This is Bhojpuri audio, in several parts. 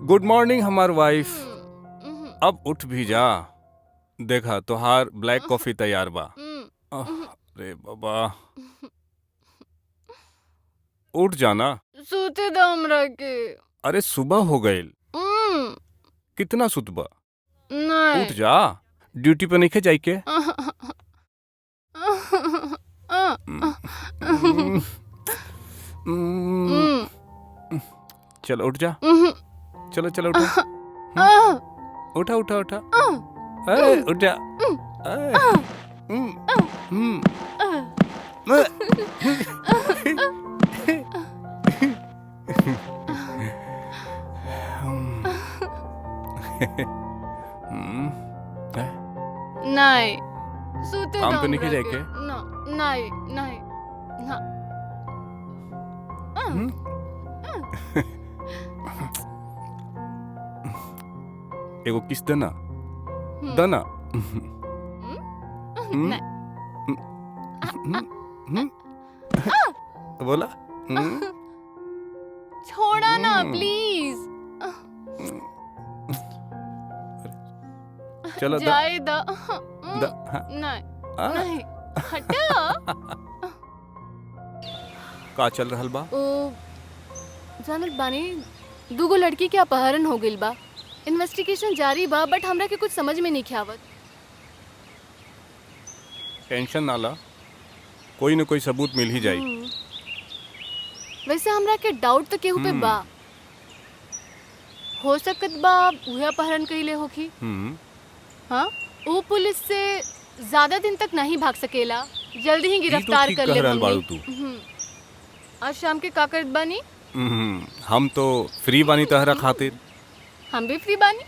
गुड मॉर्निंग हमार वाइफ। अब उठ भी जा। देखा तोहार ब्लैक कॉफी तैयार बा। अरे बाबा, उठ जाना। सूते दो हमरा के। अरे सुबह हो गईल। हम्म, कितना सुतबा? उठ नहीं। जा, ड्यूटी पे नहीं जाई के। हम्म, हम्म, चलो उठ जा। चलो चलो उठो। उठा उठा उठा। उठ जा। नहीं, सूते काम दो पे नहीं हमरा जाए के। के? ना, नहीं नहीं ना। एगो किस देना। देना। नहीं। बोला। छोड़ा ना प्लीज। चलो दा। जाए दा। दा, हाँ। नहीं आ? नहीं, हटा। का चल रहल बा? ओ जानत बानी, दूगो लड़की के अपहरण हो गइल बा। इन्वेस्टिगेशन जारी बा, बट हमरा के कुछ समझ में नहीं आवत। टेंशन ना ला, कोई न कोई सबूत मिल ही जाई। वैसे हमरा के डाउट तो केहू पे बा। हो सकत बा उहे अपहरण कइले होखी। हाँ, वो पुलिस से ज्यादा दिन तक नहीं भाग सकेला, जल्दी ही गिरफ्तार ठीक कर कह ले रहल बाड़ू हमनी। तू। आज शाम के का करत बानी? हम तो फ्री बानी तहरा खातिर। हम भी फ्री बानी।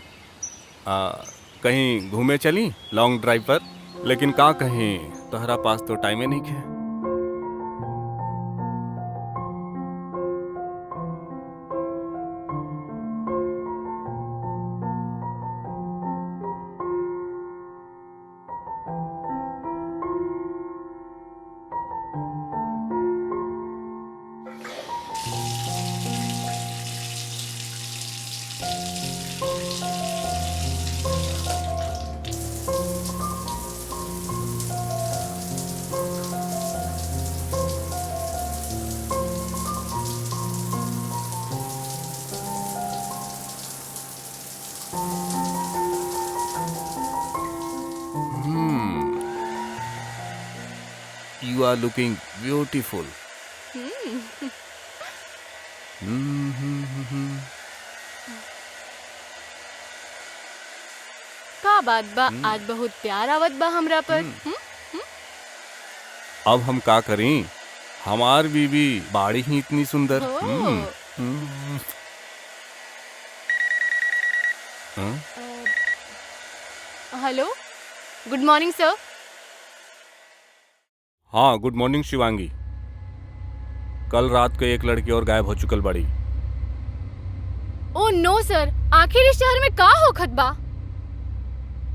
कहीं घूमे चली लॉन्ग ड्राइव पर, लेकिन का कहीं तहरा पास तो टाइम ही नहीं है। You are looking beautiful. का बात बा, आज बहुत प्यार आवत बा हमरा पर। अब हम का करें, हमार बीवी बाड़ी ही इतनी सुंदर। हेलो, गुड मॉर्निंग सर। हाँ, गुड मॉर्निंग शिवांगी। कल रात को एक लड़की और गायब हो चुकल बड़ी। ओ नो सर, आखिर इस शहर में का होखत बा?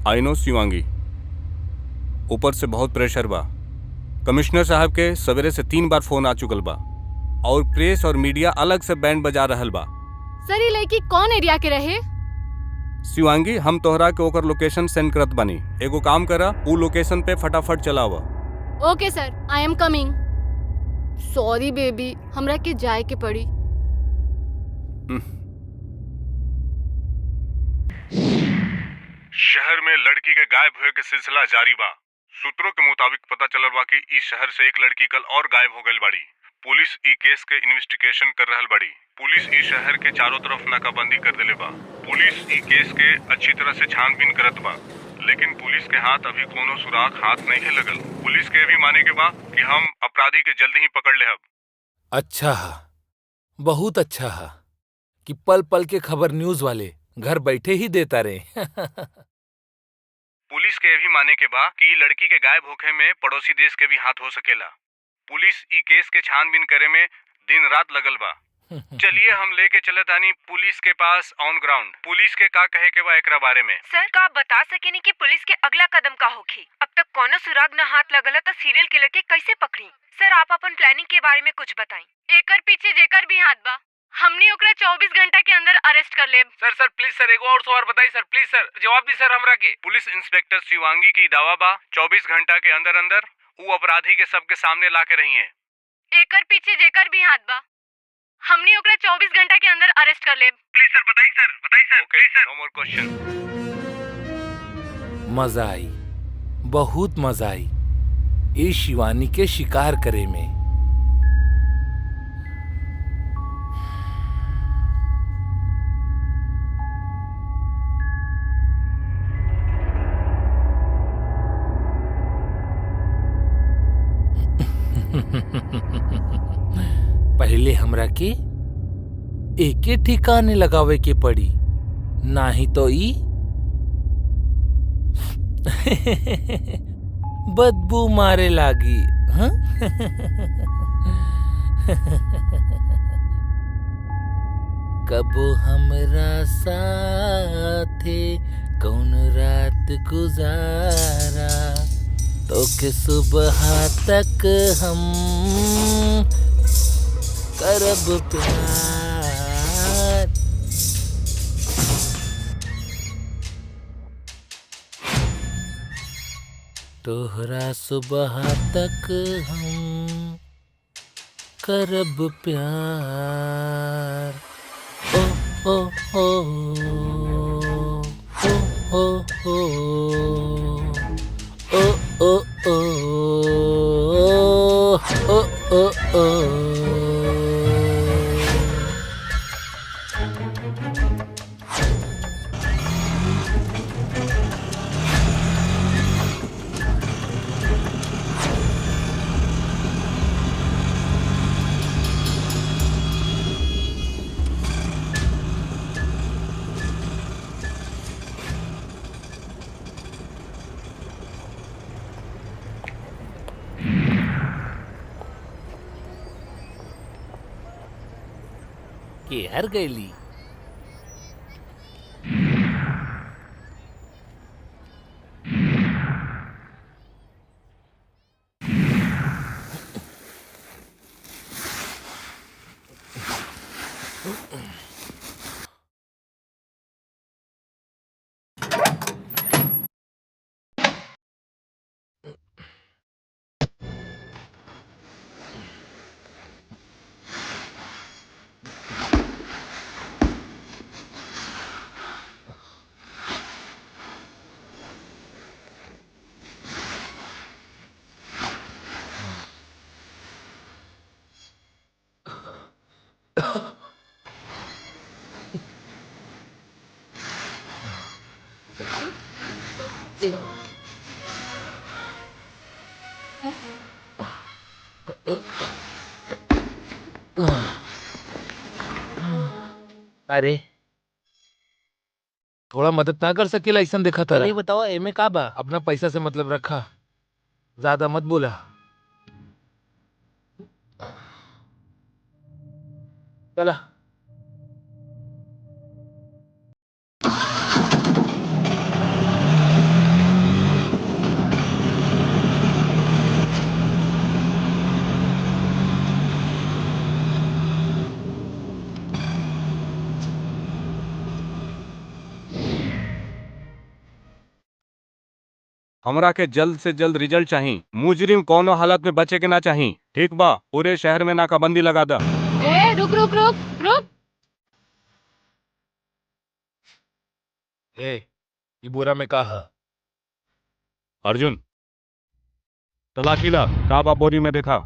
आई नो शिवांगी, ऊपर से बहुत प्रेशर बा। कमिश्नर साहब के सवेरे से 3 बार फोन आ चुकल बा और प्रेस और मीडिया अलग से बैंड बजा रहल बा। सर, ये लड़की कौन एरिया के रहे? शिवांगी, हम तोहरा के ओकर लोकेशन सेंड करत बानी। एगो काम करा, ऊ लोकेशन पे फटाफट चलावा। Okay sir, I am coming. Sorry baby, हमरा के जाए के पड़ी। शहर में लड़की के गायब हुए के सिलसिला जारी बा। सूत्रों के मुताबिक पता चलल बा कि इस शहर से एक लड़की कल और गायब हो गई बाड़ी। पुलिस ई केस के इन्वेस्टिगेशन कर रहल बाड़ी। पुलिस इस शहर के चारों तरफ नाकाबंदी कर देले बा। पुलिस ई केस के अच्छी तरह से छानबीन करत बा, लेकिन पुलिस के हाथ अभी कोनो सुराग हाथ नहीं है लगल। पुलिस के भी माने के बा कि हम अपराधी के जल्दी ही पकड़ ले हब। अच्छा हा, बहुत अच्छा हा कि पल पल के खबर न्यूज वाले घर बैठे ही देता रहे। पुलिस के भी माने के बा कि लड़की के गायब होखे में पड़ोसी देश के भी हाथ हो सकेला। पुलिस ई केस के छानबीन करे में दिन रात लगल बा। चलिए हम लेके चले तानी पुलिस के पास ऑन ग्राउंड। पुलिस के का कहे के बा एकरा बारे में? सर, का आप बता सकेनी कि पुलिस के अगला कदम का होखी? अब तक कोनो सुराग न हाथ लगल त सीरियल किलर के कैसे पकड़ी? सर, आप अपन प्लानिंग के बारे में कुछ बताई। एकर पीछे जेकर भी हाथ बा, हमनी ओकरा 24 घंटा के अंदर अरेस्ट कर लेब। सर प्लीज सर एगो और सवाल बताई सर, प्लीज सर जवाब दी सर हमरा के। पुलिस इंस्पेक्टर शिवांगी की दावा बा 24 घंटा के अंदर अंदर वो अपराधी के सबके सामने ला के रही है। एकर पीछे जेकर भी हाथ बा, हमनी ओकरा 24 घंटा के अंदर अरेस्ट कर लेब। प्लीज सर बताई सर ओके, नो मोर क्वेश्चन। मजा आई, बहुत मजा आई ए शिवानी के शिकार करे में। पहले हमरा के एके ठिकाने लगावे के पड़ी, नाही तो ई बदबू मारे लागी। हाँ? कबो हमरा साथे कौन रात गुजारा, तो के सुबह तक हम करब प्यार। तोहरा सुबह तक हम करब प्यार। ओ ओ ओ ओ ओ ओ ओ ओ ओ ओ ओ। के हर गईली। अरे थोड़ा मदद ना कर सकेला ऐसा देखा था। बताओ एमे का बा? अपना पैसा से मतलब रखा, ज्यादा मत बोला। चला हमरा के जल्द से जल्द रिजल्ट चाहिए। मुजरिम कोनो हालत में बचे के ना चाहिए, ठीक बा? पूरे शहर में नाकाबंदी लगा दा। ए रुक रुक रुक रुक। ए ये बोरा में का है? अर्जुन तलाशी ला, का बा बोरी में देखा।